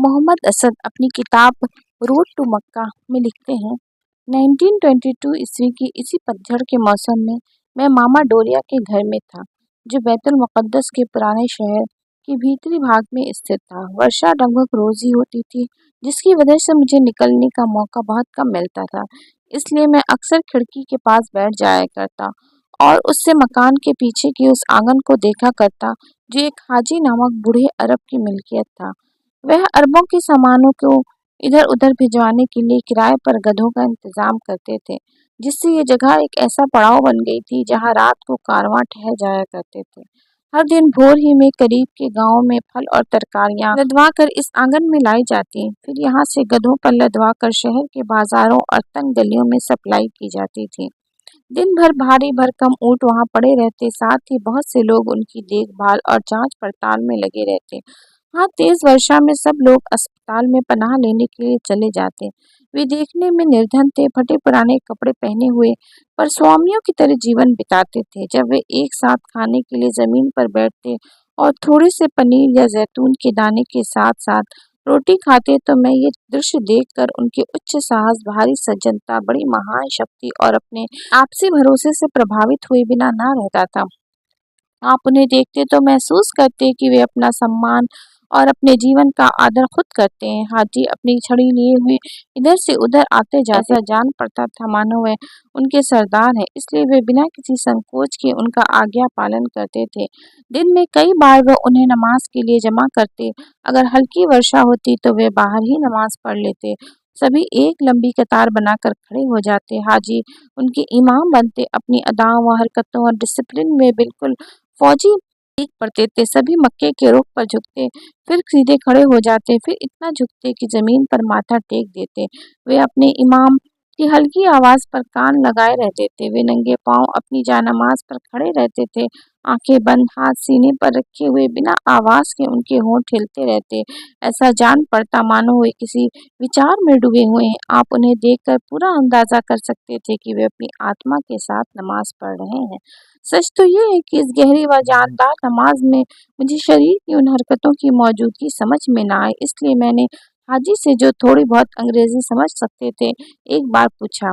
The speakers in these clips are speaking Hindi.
मोहम्मद असद अपनी किताब रोड टू मक्का में लिखते हैं, 1922 ईस्वी की इसी पतझड़ के मौसम में मैं मामा डोरिया के घर में था, जो बैतुल मुक़द्दस के पुराने शहर के भीतरी भाग में स्थित था। वर्षा लगभग रोज ही होती थी, जिसकी वजह से मुझे निकलने का मौका बहुत कम मिलता था। इसलिए मैं अक्सर खिड़की के पास बैठ जाया करता और उससे मकान के पीछे के उस आंगन को देखा करता, जो एक हाजी नामक बूढ़े अरब की मिल्कियत था। वह अरबों के सामानों को इधर-उधर भिजवाने के लिए किराए पर गधों का इंतजाम करते थे, जिससे ये जगह एक ऐसा पड़ाव बन गई थी जहाँ रात को कारवां ठहर जाया करते थे। हर दिन भोर ही में करीब के गांव में फल और तरकारियां लदवा कर इस आंगन में लाई जाती, फिर यहाँ से गधों पर लदवा कर शहर के बाजारों और तंग गलियों में सप्लाई की जाती थी। दिन भर भारी भरकम ऊंट वहां पड़े रहते, साथ ही बहुत से लोग उनकी देखभाल और जांच पड़ताल में लगे रहते। हाँ, तेज वर्षा में सब लोग अस्पताल में पनाह लेने के लिए चले जाते। वे देखने में निर्धन थे, फटे पुराने कपड़े पहने हुए, पर स्वामियों की तरह जीवन बिताते थे। जब वे एक साथ खाने के लिए जमीन पर बैठते और थोड़े से पनीर या जैतून के दाने के साथ साथ रोटी खाते, तो मैं ये दृश्य देखकर उनके उच्च साहस, भारी सज्जनता, बड़ी महान शक्ति और अपने आपसी भरोसे से प्रभावित हुए बिना ना रहता था। आप उन्हें देखते तो महसूस करते कि वे अपना सम्मान और अपने जीवन का आदर खुद करते हैं। हाजी अपनी छड़ी लिए हुए इधर से उधर आते जाते, ऐसा जान पड़ता था मानो वह उनके सरदार हैं, इसलिए वे बिना किसी संकोच के उनका आज्ञा पालन करते थे। दिन में कई बार वह उन्हें नमाज के लिए जमा करते। अगर हल्की वर्षा होती तो वे बाहर ही नमाज पढ़ लेते। सभी एक लंबी कतार बनाकर खड़े हो जाते। हाजी उनके इमाम बनते, अपनी अदाओं व हरकतों और डिसिप्लिन में बिल्कुल फौजी देख पड़ते थे। सभी मक्के के रुख पर झुकते, फिर सीधे खड़े हो जाते, फिर इतना झुकते कि जमीन पर माथा टेक देते। वे अपने इमाम की हल्की आवाज पर कान लगाए रहते थे। वे नंगे पांव अपनी जायनमाज पर खड़े रहते थे, आंखें बंद, हाथ सीने पर रखे हुए, बिना आवाज के उनके होंठ हिलते रहते। ऐसा जान पड़ता मानो वे किसी विचार में डूबे हुए हैं। आप उन्हें देखकर पूरा अंदाजा कर सकते थे कि वे अपनी आत्मा के साथ नमाज पढ़ रहे हैं। सच तो ये है कि इस गहरी व जानदार नमाज में मुझे शरीर की उन हरकतों की मौजूदगी समझ में ना आई, इसलिए मैंने हाजी से, जो थोड़ी बहुत अंग्रेजी समझ सकते थे, एक बार पूछा,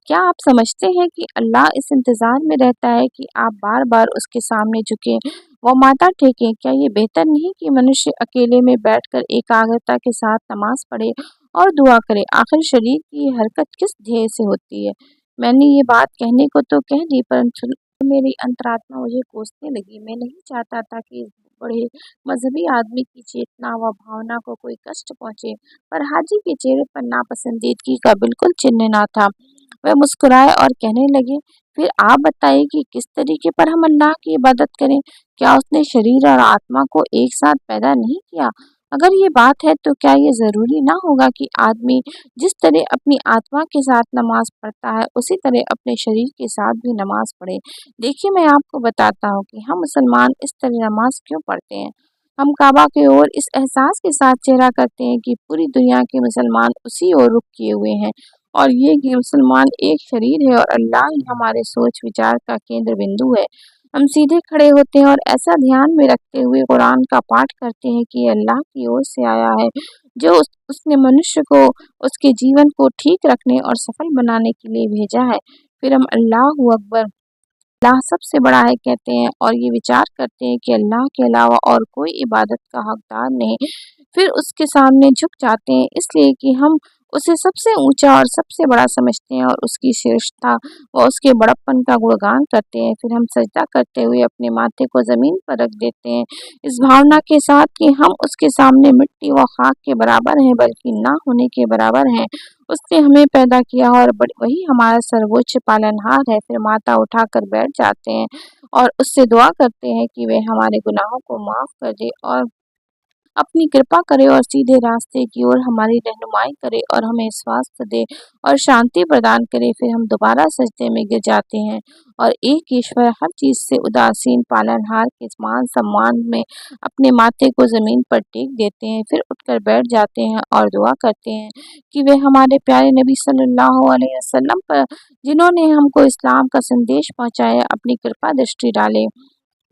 क्या आप समझते हैं कि अल्लाह इस इंतजार में रहता है कि आप बार बार उसके सामने झुकें व माथा टेकें? क्या ये बेहतर नहीं कि मनुष्य अकेले में बैठकर एकाग्रता के साथ नमाज पढ़े और दुआ करे? आखिर शरीर की ये हरकत किस ध्येय से होती है? मैंने ये बात कहने को तो कह दी, परंतु मेरी अंतरात्मा मुझे कोसने लगी। मैं नहीं चाहता था कि इस बड़े मजहबी आदमी की चेतना व भावना को कोई कष्ट पहुंचे, पर हाजी के चेहरे पर नापसंदीदगी का बिल्कुल चिन्ह ना था। वह मुस्कुराए और कहने लगे, फिर आप बताइए कि किस तरीके पर हम अल्लाह की इबादत करें? क्या उसने शरीर और आत्मा को एक साथ पैदा नहीं किया? अगर ये बात है तो क्या ये जरूरी ना होगा कि आदमी जिस तरह अपनी आत्मा के साथ नमाज पढ़ता है, उसी तरह अपने शरीर के साथ भी नमाज पढ़े? देखिए, मैं आपको बताता हूँ कि हम मुसलमान इस तरह नमाज क्यों पढ़ते हैं। हम काबा की ओर इस एहसास के साथ चेहरा करते हैं कि पूरी दुनिया के मुसलमान उसी ओर रुख किए हुए हैं, और ये कि मुसलमान एक शरीर है और अल्लाह ही हमारे सोच विचार का केंद्र बिंदु है। हम सीधे खड़े होते हैं और ऐसा ध्यान में रखते हुए कुरान का पाठ करते हैं कि ये अल्लाह की ओर से आया है, जो उसने मनुष्य को उसके जीवन को ठीक रखने और सफल बनाने के लिए भेजा है। फिर हम अल्लाहू अकबर, अल्लाह सबसे बड़ा है कहते हैं और ये विचार करते हैं कि अल्लाह के अलावा और कोई इबादत का हकदार नहीं। फिर उसके सामने झुक जाते हैं, इसलिए कि हम उसे सबसे ऊंचा और सबसे बड़ा समझते हैं और उसकी श्रेष्ठता व उसके बड़प्पन का गुणगान करते हैं। फिर हम सजदा करते हुए अपने माथे को जमीन पर रख देते हैं, इस भावना के साथ कि हम उसके सामने मिट्टी व खाक के बराबर हैं, बल्कि ना होने के बराबर हैं। उसने हमें पैदा किया और वही हमारा सर्वोच्च पालनहार है। फिर माथा उठाकर बैठ जाते हैं और उससे दुआ करते हैं कि वह हमारे गुनाहों को माफ कर दे और अपनी कृपा करे और सीधे रास्ते की ओर हमारी रहनुमाई करे और हमें स्वास्थ्य दे और शांति प्रदान करे। फिर हम दोबारा सजदे में गिर जाते हैं और एक ईश्वर, हर चीज से उदासीन पालनहार के मान सम्मान में अपने माथे को जमीन पर टेक देते हैं। फिर उठकर बैठ जाते हैं और दुआ करते हैं कि वे हमारे प्यारे नबी सल्लल्लाहु अलैहि वसल्लम पर, जिन्होंने हमको इस्लाम का संदेश पहुंचाया, अपनी कृपा दृष्टि डाले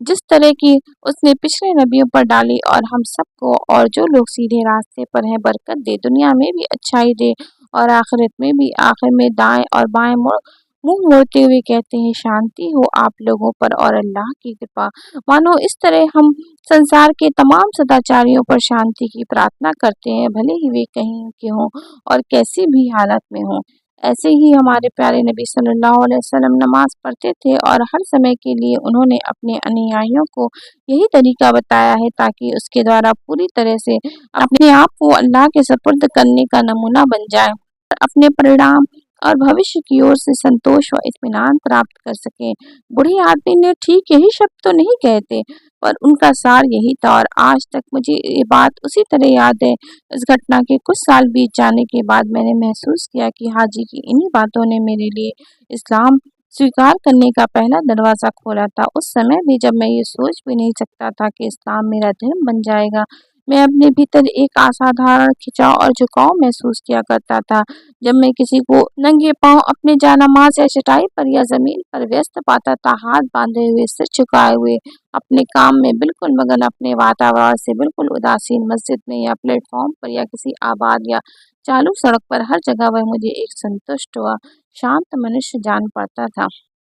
जिस तरह की उसने पिछले नबियों पर डाली, और हम सबको और जो लोग सीधे रास्ते पर हैं बरकत दे, दुनिया में भी अच्छाई दे और आखिरत में भी। आखिर में दाएं और बाएं मुंह मोड़ते हुए कहते हैं, शांति हो आप लोगों पर और अल्लाह की कृपा। मानो इस तरह हम संसार के तमाम सदाचारियों पर शांति की प्रार्थना करते हैं, भले ही वे कहीं के हों और कैसी भी हालत में हों। ऐसे ही हमारे प्यारे नबी सल्लल्लाहु अलैहि वसल्लम नमाज पढ़ते थे, और हर समय के लिए उन्होंने अपने अनुयायियों को यही तरीका बताया है, ताकि उसके द्वारा पूरी तरह से अपने आप को अल्लाह के सुपुर्द करने का नमूना बन जाए, और अपने परिणाम और भविष्य की ओर से संतोष व इत्मीनान प्राप्त कर सकें। बूढ़े आदमी ने ठीक यही शब्द तो नहीं कहते, पर उनका सार यही था, और आज तक मुझे ये बात उसी तरह याद है। इस घटना के कुछ साल बीत जाने के बाद मैंने महसूस किया कि हाजी की इन्हीं बातों ने मेरे लिए इस्लाम स्वीकार करने का पहला दरवाज़ा खोला था। उस समय भी जब मैं ये सोच भी नहीं सकता था कि इस्लाम मेरा धर्म बन जाएगा, मैं अपने भीतर एक असाधारण खिंचाव और झुकाव महसूस किया करता था। जब मैं किसी को नंगे पांव अपने जानामाज या चटाई पर या जमीन पर व्यस्त पाता था, हाथ बांधे हुए, सिर झुकाए हुए, अपने काम में बिल्कुल मगन, अपने वातावरण से बिल्कुल उदासीन, मस्जिद में या प्लेटफॉर्म पर या किसी आबाद या चालू सड़क पर, हर जगह वह मुझे एक संतुष्ट व शांत मनुष्य जान पड़ता था।